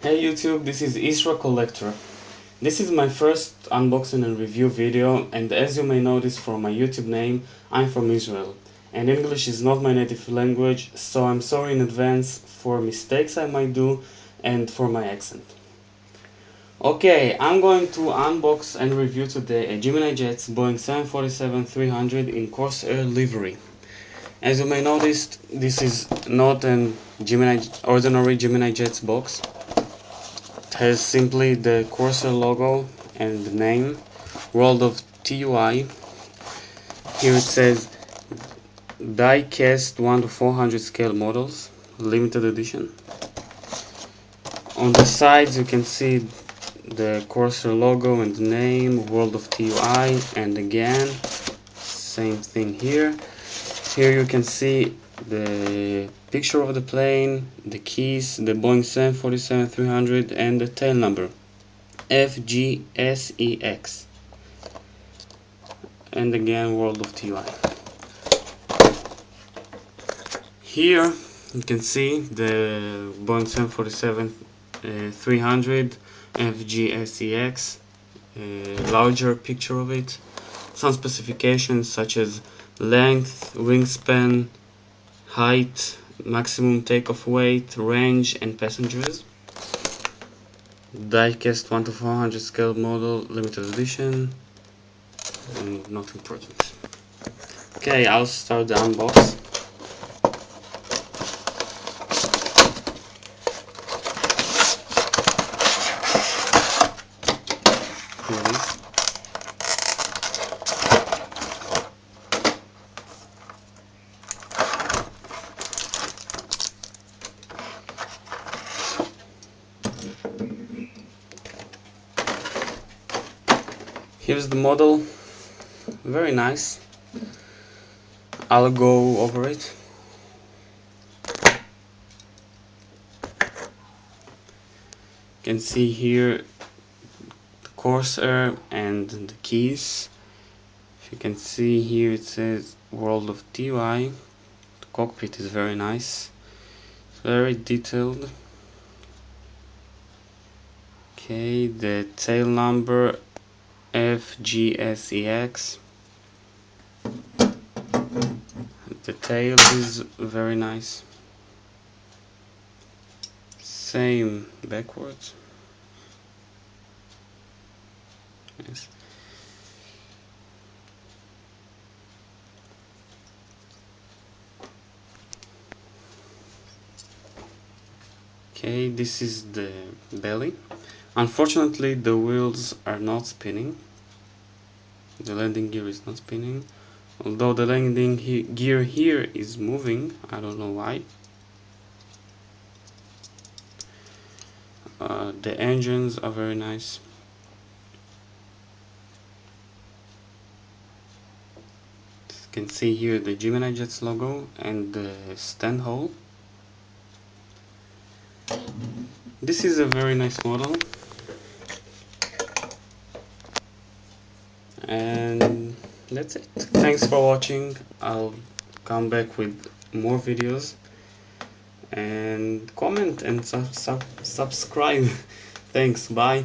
Hey YouTube, this is isracollector. This is my first unboxing and review video, and as you may notice from my YouTube name, I'm from Israel. And English is not my native language, so I'm sorry in advance for mistakes I might do and for my accent. Okay, I'm going to unbox and review today a Gemini Jets Boeing 747-300 in Corsair livery. As you may notice, this is not an ordinary Gemini Jets box. It has simply the Corsair logo and the name, World of TUI. Here it says die cast 1 to 400 scale models, limited edition. On the sides you can see the Corsair logo and the name, World of TUI, and again, same thing here. Here you can see the picture of the plane, the keys, the Boeing 747-300 and the tail number FGSEX, and again World of TUI. Here you can see the Boeing 747-300 FGSEX, larger picture of it, some specifications such as length, wingspan, height, maximum takeoff weight, range, and passengers. Diecast 1 to 400 scale model, limited edition, and not important. Okay, I'll start the unbox. Here it is. Here's the model, very nice. I'll go over it. You can see here the Corsair and the keys. If you can see here, it says World of TUI. The cockpit is very nice, very detailed. Okay, the tail number FGSEX. The tail is very nice. Same backwards. Yes. Okay, this is the belly. Unfortunately, the wheels are not spinning. The landing gear is not spinning. Although the landing gear here is moving, I don't know why. The engines are very nice. You can see here the Gemini Jets logo and the stand hole. This is a very nice model. And that's it. Thanks for watching. I'll come back with more videos, and comment and subscribe. Thanks, bye.